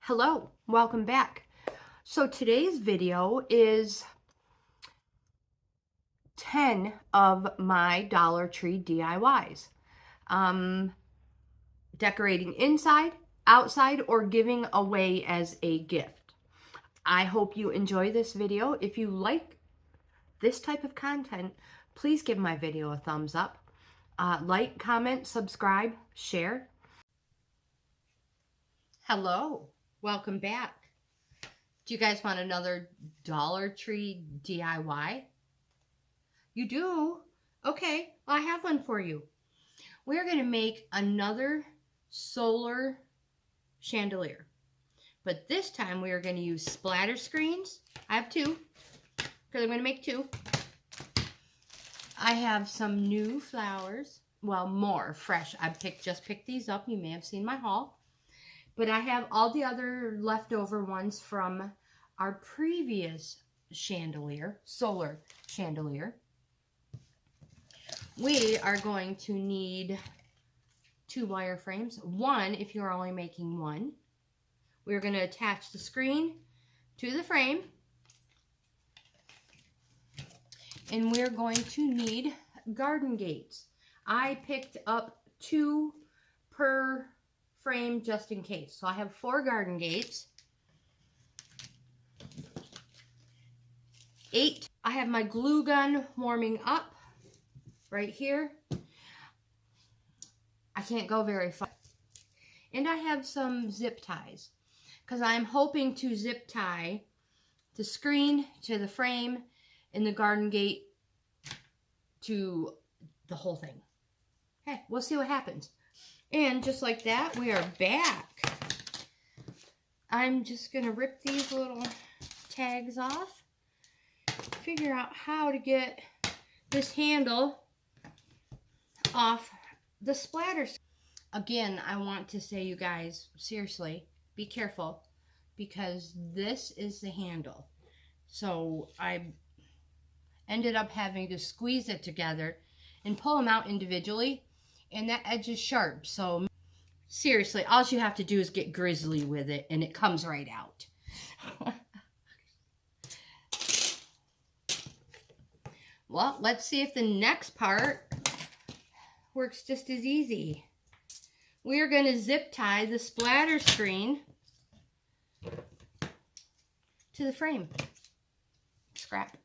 Hello, welcome back. So today's video is 10 of my Dollar Tree DIYs. Decorating inside, outside, or giving away as a gift. I hope you enjoy this video. If you like this type of content, please give my video a thumbs up. Like, comment, subscribe, share. Hello, welcome back. Do you guys want another Dollar Tree DIY? You do? Okay, well, I have one for you. We're going to make another solar chandelier. But this time we are going to use splatter screens. I have two, because I'm going to make two. I have some new flowers. Well, more fresh. I just picked these up. You may have seen my haul. But I have all the other leftover ones from our previous chandelier, solar chandelier. We are going to need 2 wire frames. One, if you're only making one. We're going to attach the screen to the frame. And we're going to need garden gates. I picked up 2 per frame just in case. So I have 4 garden gates. 8. I have my glue gun warming up right here. I can't go very far. And I have some zip ties because I'm hoping to zip tie the screen to the frame and the garden gate to the whole thing. Okay, we'll see what happens. And just like that, we are back. I'm just going to rip these little tags off. Figure out how to get this handle off the splatter. Again, I want to say, you guys, seriously, be careful. Because this is the handle. So I ended up having to squeeze it together and pull them out individually. And that edge is sharp, so seriously, all you have to do is get grizzly with it, and it comes right out. Well, let's see if the next part works just as easy. We are going to zip tie the splatter screen to the frame. Scrap.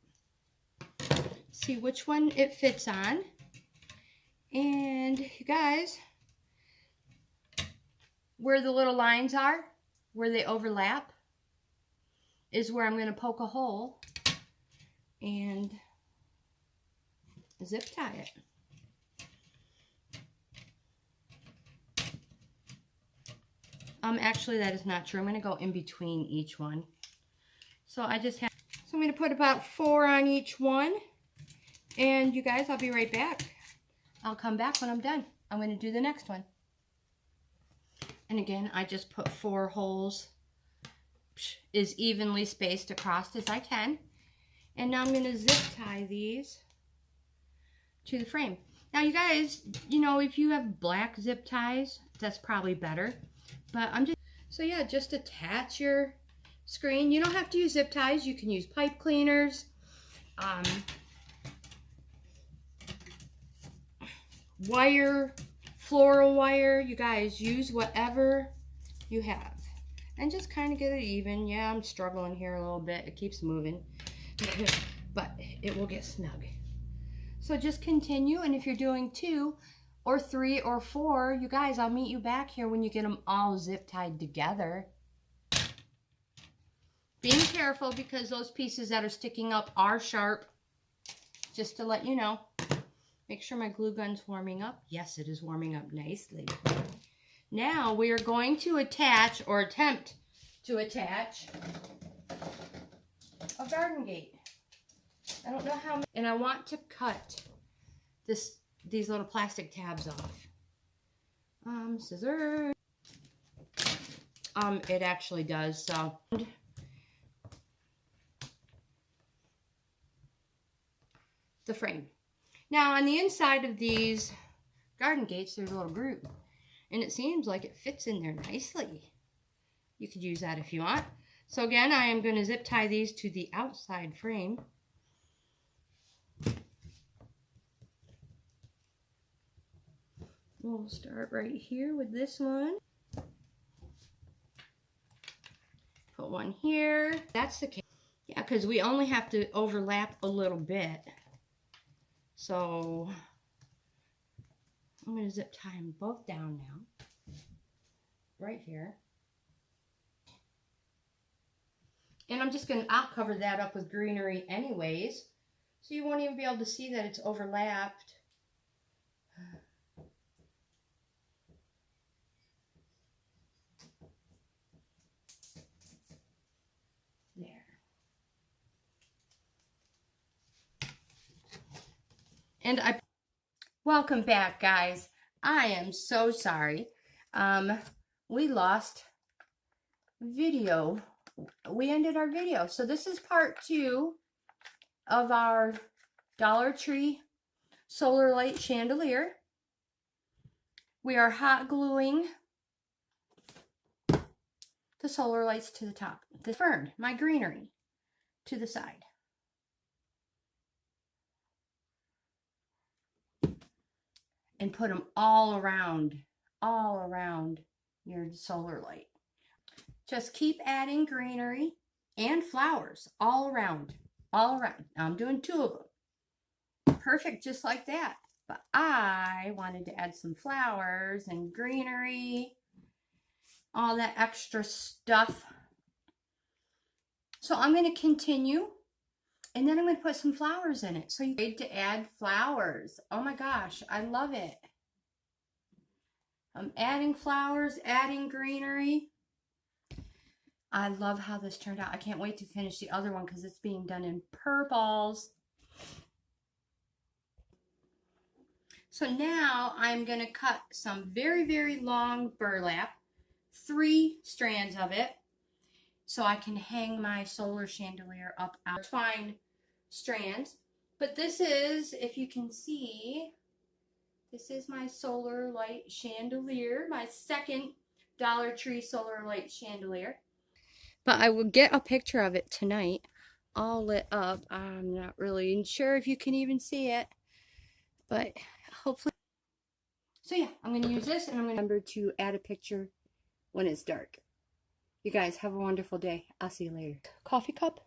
See which one it fits on. And you guys, where the little lines are, where they overlap, is where I'm going to poke a hole and zip tie it. Actually, that is not true. I'm going to go in between each one. So I'm going to put about 4 on each one. And you guys, I'll be right back. I'll come back when I'm done. I'm going to do the next one. And again, I just put 4 holes as evenly spaced across as I can. And now I'm going to zip tie these to the frame. Now you guys, you know, if you have black zip ties, that's probably better. But so yeah, just attach your screen. You don't have to use zip ties. You can use pipe cleaners. Wire, floral wire, you guys, use whatever you have and just kind of get it even. Yeah, I'm struggling here a little bit. It keeps moving, but it will get snug. So just continue, and if you're doing 2 or 3 or 4, you guys, I'll meet you back here when you get them all zip tied together. Being careful because those pieces that are sticking up are sharp, just to let you know. Make sure my glue gun's warming up. Yes, it is warming up nicely. Now we are going to attach, or attempt to attach, a garden gate. I don't know how many, and I want to cut these little plastic tabs off. Scissors. It actually does, so. The frame. Now, on the inside of these garden gates, there's a little groove. And it seems like it fits in there nicely. You could use that if you want. So again, I am going to zip tie these to the outside frame. We'll start right here with this one. Put one here. That's the case. Yeah, because we only have to overlap a little bit. So I'm going to zip tie them both down now. Right here. And I'm just going to, I'll cover that up with greenery anyways. So you won't even be able to see that it's overlapped. There. And welcome back, guys. I am so sorry. We lost video. We ended our video. So this is part 2 of our Dollar Tree solar light chandelier. We are hot gluing the solar lights to the top. The fern, my greenery, to the side. And put them all around your solar light. Just keep adding greenery and flowers all around. Now I'm doing 2 of them. Perfect, just like that. But I wanted to add some flowers and greenery, all that extra stuff. So I'm going to continue, and then I'm going to put some flowers in it. So you need to add flowers. Oh my gosh, I love it. I'm adding flowers, adding greenery. I love how this turned out. I can't wait to finish the other one because it's being done in purples. So now I'm going to cut some very, very long burlap, 3 strands of it, so I can hang my solar chandelier up out. Twine strands. But this is, if you can see, this is my solar light chandelier, my second Dollar Tree solar light chandelier. But I will get a picture of it tonight, all lit up. I'm not really sure if you can even see it, but hopefully. So yeah, I'm going to use this, and I'm going to remember to add a picture when it's dark. You guys have a wonderful day. I'll see you later. Coffee cup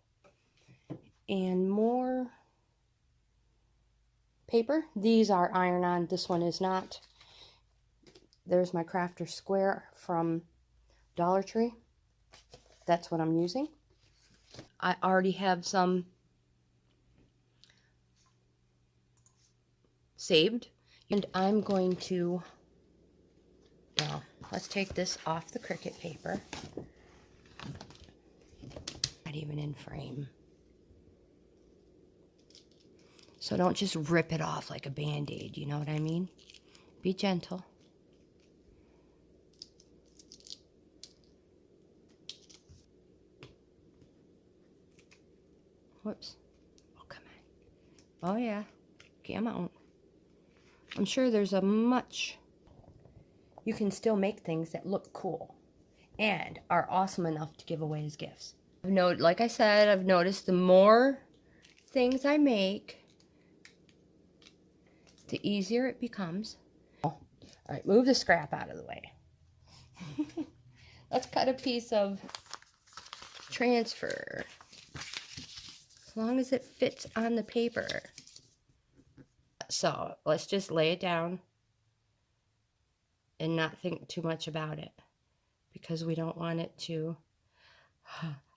and more paper. These are iron-on. This one is not. There's my crafter square from Dollar Tree. That's what I'm using. I already have some saved, and I'm going to, well, let's take this off the Cricut paper. Not even in frame. So don't just rip it off like a band-aid, you know what I mean? Be gentle. Whoops. Oh, come on. Oh, yeah. Come on. I'm sure there's a much. You can still make things that look cool and are awesome enough to give away as gifts. Like I said, I've noticed the more things I make, the easier it becomes. All right, move the scrap out of the way. Let's cut a piece of transfer. As long as it fits on the paper. So let's just lay it down and not think too much about it, because we don't want it to,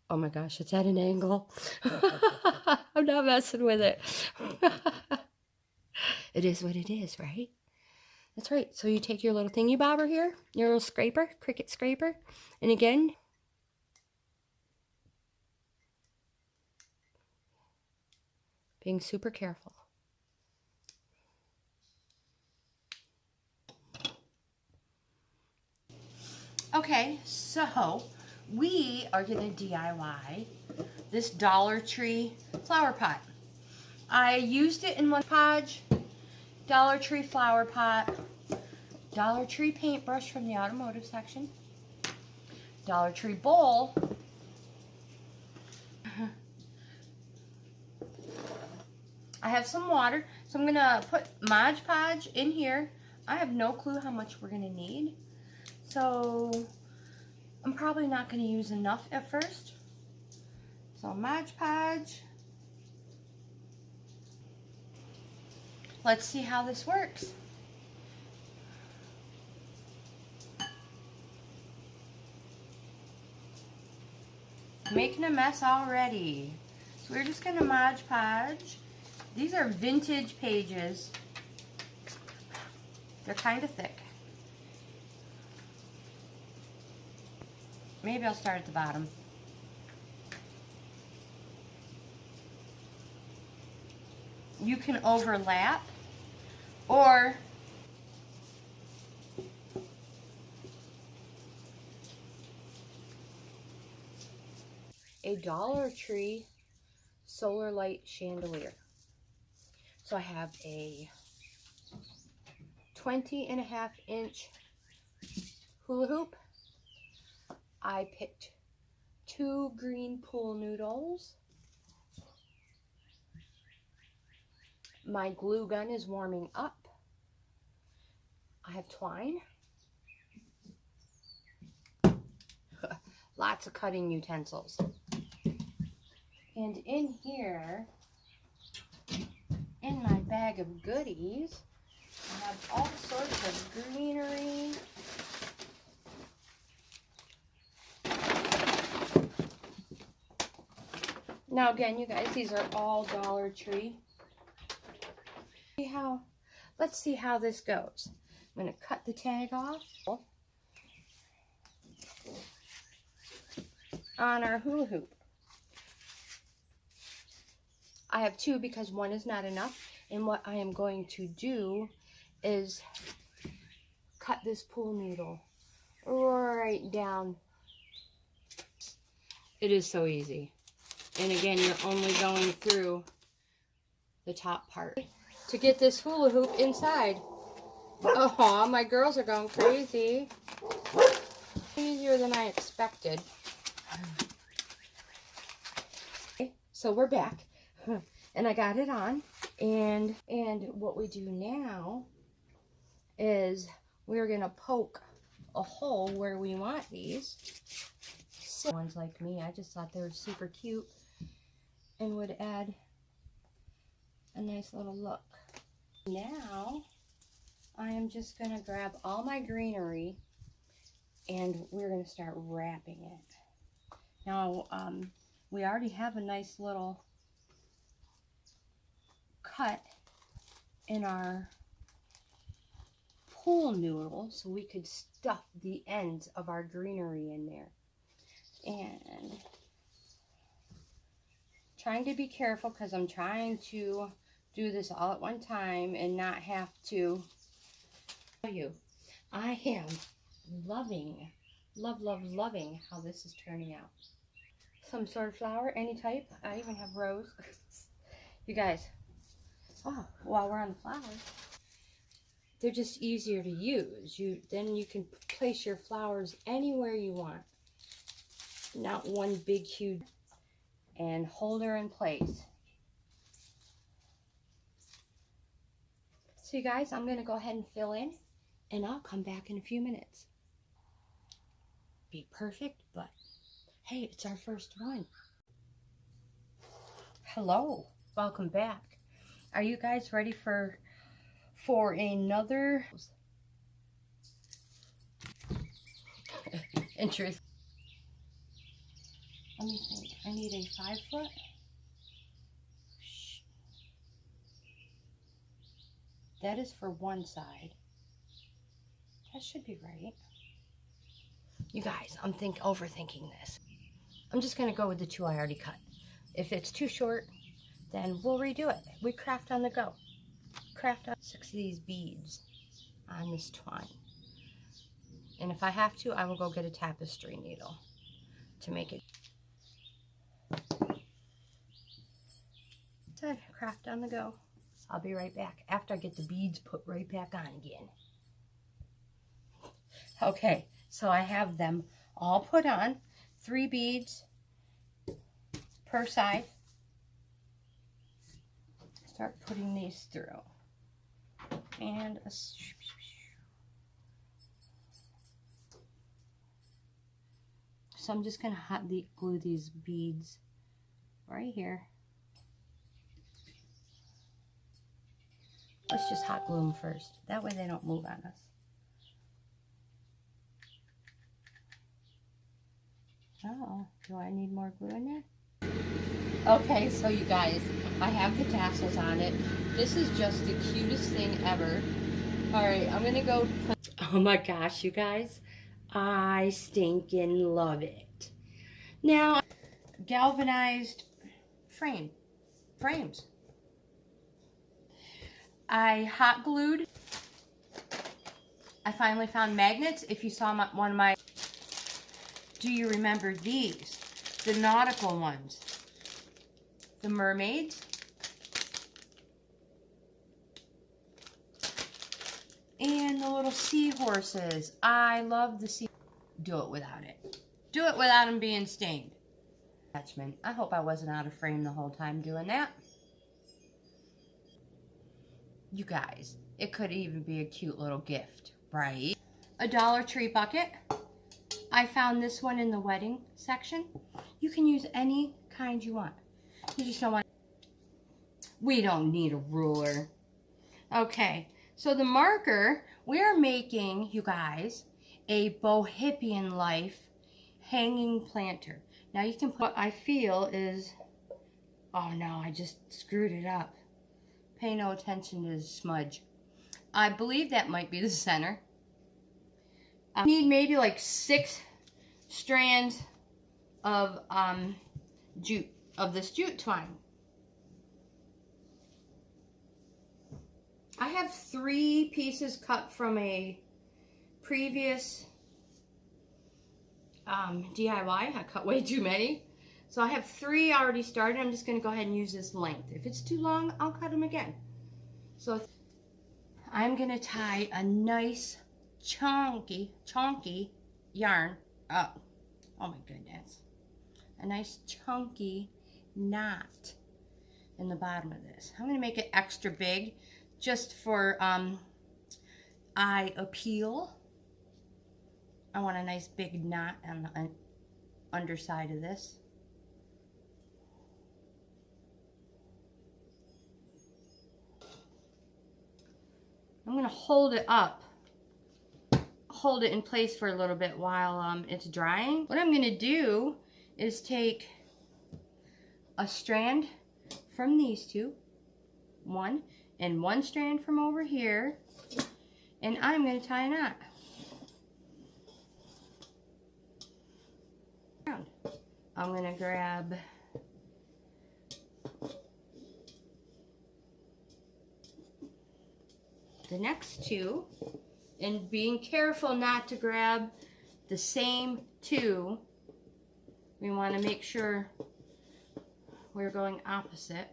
oh my gosh, it's at an angle. I'm not messing with it. It is what it is, right? That's right. So you take your little thingy bobber here, your little scraper, Cricut scraper, and again, being super careful. Okay, so we are going to DIY this Dollar Tree flower pot. I used it in one podge, Dollar Tree flower pot, Dollar Tree paintbrush from the automotive section, Dollar Tree bowl. I have some water, so I'm gonna put Mod Podge in here. I have no clue how much we're gonna need, so I'm probably not gonna use enough at first. So Mod Podge. Let's see how this works. Making a mess already. So we're just gonna Mod Podge. These are vintage pages. They're kind of thick. Maybe I'll start at the bottom. You can overlap, or a Dollar Tree solar light chandelier. So I have a 20.5-inch hula hoop. I picked 2 green pool noodles. My glue gun is warming up. I have twine. Lots of cutting utensils. And in here, in my bag of goodies, I have all sorts of greenery. Now again, you guys, these are all Dollar Tree. Let's see how this goes. I'm going to cut the tag off on our hula hoop. I have 2 because 1 is not enough. And what I am going to do is cut this pool noodle right down. It is so easy. And again, you're only going through the top part to get this hula hoop inside. Oh, my girls are going crazy. Easier than I expected. Okay, so we're back. And I got it on. And what we do now is we're going to poke a hole where we want these. So, ones like me, I just thought they were super cute and would add a nice little look. Now, I am just going to grab all my greenery and we're going to start wrapping it. Now, we already have a nice little cut in our pool noodle, so we could stuff the ends of our greenery in there. And trying to be careful because I'm trying to do this all at one time and not have to tell you. I am loving how this is turning out. Some sort of flower, any type. I even have rose. You guys, oh, while we're on the flowers, they're just easier to use. Then you can place your flowers anywhere you want. Not one big huge, and hold her in place. So you guys, I'm going to go ahead and fill in, and I'll come back in a few minutes. Be perfect, but hey, it's our first one. Hello, welcome back. Are you guys ready for another interest? Let me think. I need a 5-foot. That is for one side. That should be right. You guys, I'm overthinking this. I'm just going to go with the 2 I already cut. If it's too short, then we'll redo it. We craft on the go. Craft on 6 of these beads on this twine. And if I have to, I will go get a tapestry needle to make it. So, craft on the go. I'll be right back after I get the beads put right back on again. Okay, so I have them all put on, 3 beads per side. Start putting these through. And so I'm just going to hot glue these beads right here. Let's just hot glue them first. That way they don't move on us. Oh, do I need more glue in there? Okay, so you guys, I have the tassels on it. This is just the cutest thing ever. Alright, I'm gonna go put, oh my gosh, you guys, I stinking love it. Now, galvanized frames. I hot glued. I finally found magnets. If you saw one of my, do you remember these? The nautical ones. The mermaids. And the little seahorses. I love the sea. Do it without it. Do it without them being stained. Attachment. I hope I wasn't out of frame the whole time doing that. You guys, it could even be a cute little gift, right? A Dollar Tree bucket. I found this one in the wedding section. You can use any kind you want. You just don't want. We don't need a ruler. Okay, so the marker, we're making, you guys, a Bohippianlife hanging planter. Now you can put, what I feel is, oh no, I just screwed it up. Pay no attention to the smudge. I believe that might be the center. I need maybe like 6 strands of jute, of this jute twine. I have 3 pieces cut from a previous DIY. I cut way too many. So I have 3 already started. I'm just going to go ahead and use this length. If it's too long, I'll cut them again. So I'm going to tie a nice chunky yarn up. Oh my goodness. A nice chunky knot in the bottom of this. I'm going to make it extra big just for eye appeal. I want a nice big knot on the underside of this. I'm going to hold it up, hold it in place for a little bit while it's drying. What I'm going to do is take a strand from these 2, one, and 1 strand from over here, and I'm going to tie a knot. I'm going to grab the next 2, and being careful not to grab the same 2. We want to make sure we're going opposite.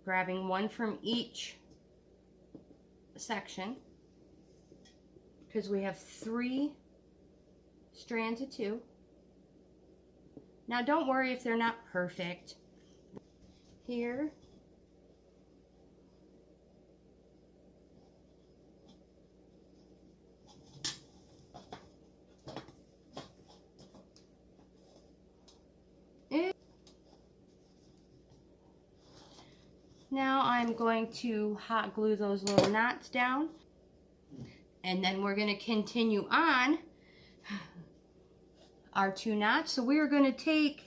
Grabbing 1 from each section, because we have 3 strands of 2. Now don't worry if they're not perfect. Here. Now I'm going to hot glue those little knots down, and then we're going to continue on our 2 knots. So we're going to take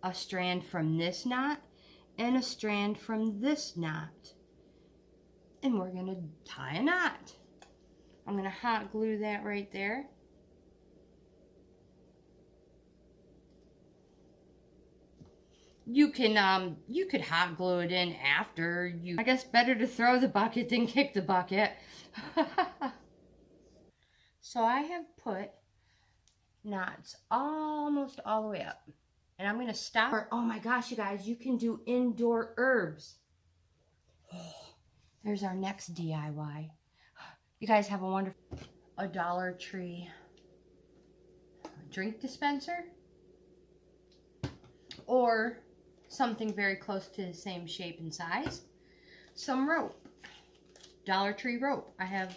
a strand from this knot and a strand from this knot, and we're going to tie a knot. I'm going to hot glue that right there. You could hot glue it in after you. I guess better to throw the bucket than kick the bucket. So I have put knots almost all the way up, and I'm going to stop. Oh my gosh, you guys, you can do indoor herbs. There's our next DIY. You guys have a wonderful. a Dollar Tree drink dispenser, or something very close to the same shape and size. Some rope, Dollar Tree rope. I have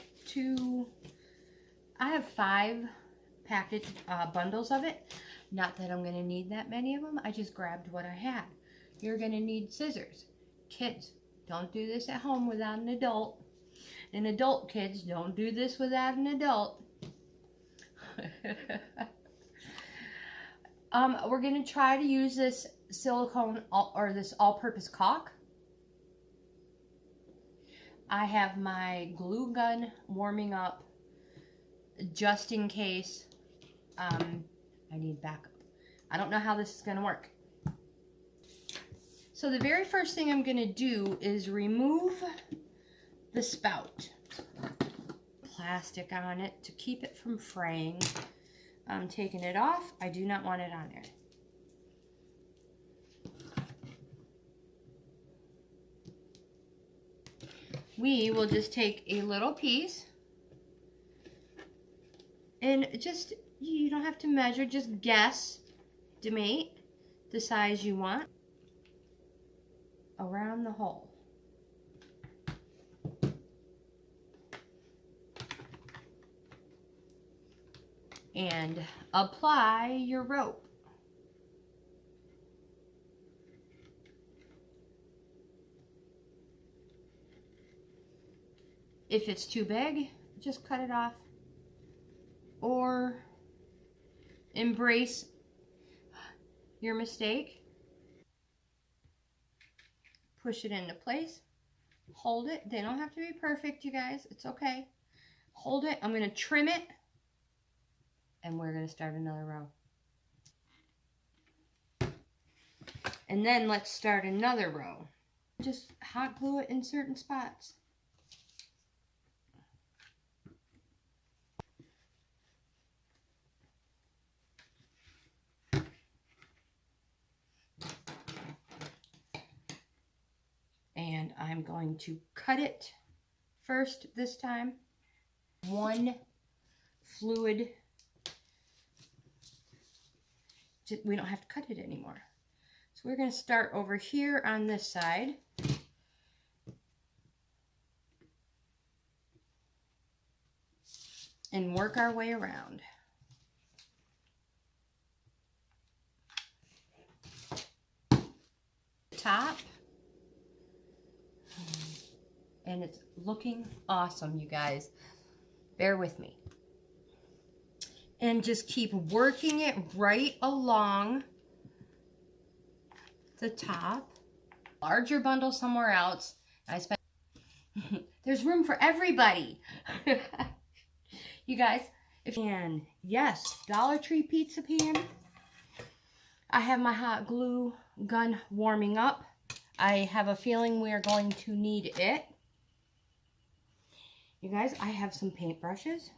5 package bundles of it. Not that I'm going to need that many of them. I just grabbed what I had. You're going to need scissors. Kids, don't do this at home without an adult. And adult kids, don't do this without an adult. We're going to try to use this silicone or this all-purpose caulk. I have my glue gun warming up just in case I need backup. I don't know how this is going to work. So the very first thing I'm going to do is remove the spout. Plastic on it to keep it from fraying. I'm taking it off. I do not want it on there. We will just take a little piece and just, you don't have to measure, just guesstimate the size you want around the hole. And apply your rope. If it's too big, just cut it off. Or embrace your mistake. Push it into place. Hold it. They don't have to be perfect, you guys. It's okay. Hold it. I'm going to trim it. And we're going to start another row. And then let's start another row. Just hot glue it in certain spots. And I'm going to cut it first this time. One fluid. We don't have to cut it anymore. So we're going to start over here on this side. And work our way around. Top. And it's looking awesome, you guys. Bear with me. And just keep working it right along the top. Larger bundle somewhere else. There's room for everybody. You guys, yes, Dollar Tree pizza pan. I have my hot glue gun warming up. I have a feeling we are going to need it. You guys, I have some paintbrushes.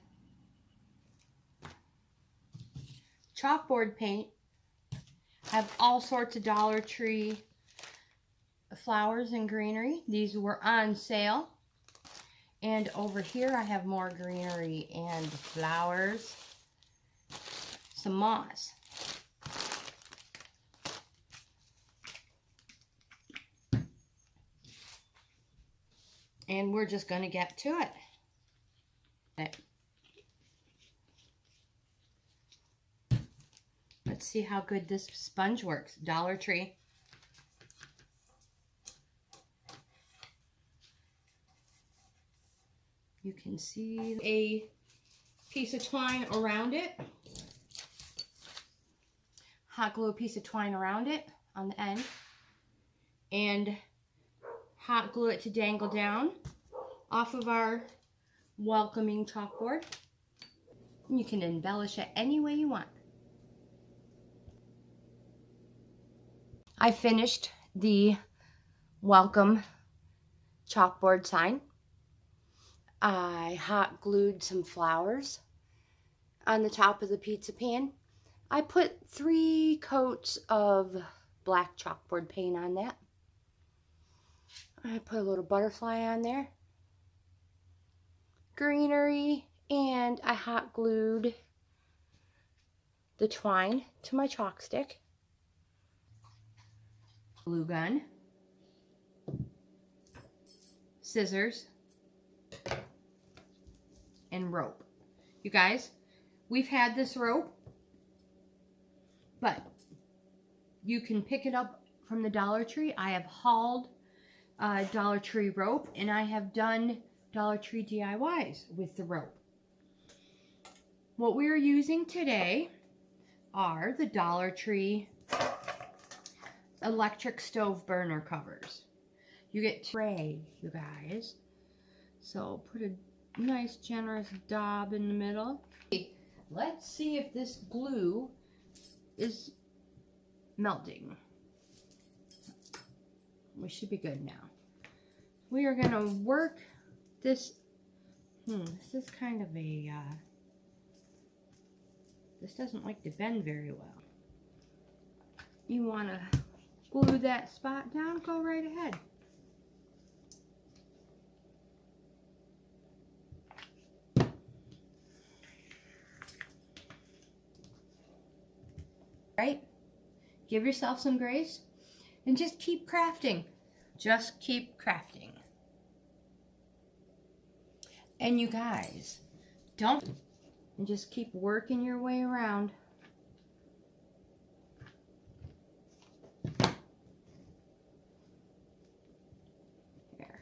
Chalkboard paint. I have all sorts of Dollar Tree flowers and greenery. These were on sale. And over here I have more greenery and flowers. Some moss. And we're just going to get to it. Let's see how good this sponge works. Dollar Tree. You can see a piece of twine around it. Hot glue a piece of twine around it on the end. And hot glue it to dangle down off of our welcoming chalkboard. And you can embellish it any way you want. I finished the welcome chalkboard sign. I hot glued some flowers on the top of the pizza pan. I put 3 coats of black chalkboard paint on that. I put a little butterfly on there. Greenery And I hot glued the twine to my chalk stick. Glue gun, scissors, and rope. You guys, we've had this rope, but you can pick it up from the Dollar Tree. I have hauled Dollar Tree rope, and I have done Dollar Tree DIYs with the rope. What we're using today are the Dollar Tree electric stove burner covers. You get tray, you guys. So put a nice generous daub in the middle. Let's see if this glue is melting. We should be good now. We are going to work this. This is kind of a, this doesn't like to bend very well. You want to glue that spot down, go right ahead. Right? Give yourself some grace and just keep crafting. Just keep crafting. And you guys, don't, and just keep working your way around. There.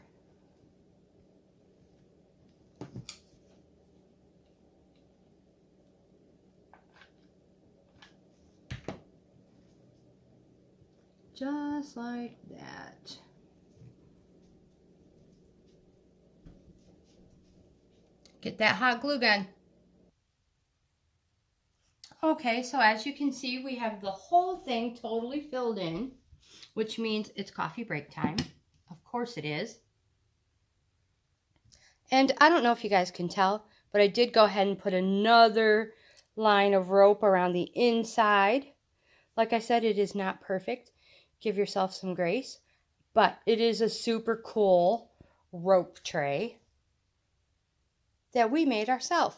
Just like that. Get that hot glue gun. Okay, so as you can see, we have the whole thing totally filled in, which means it's coffee break time. Of course it is. And I don't know if you guys can tell, but I did go ahead and put another line of rope around the inside. Like I said, it is not perfect. Give yourself some grace. But it is a super cool rope tray that we made ourselves.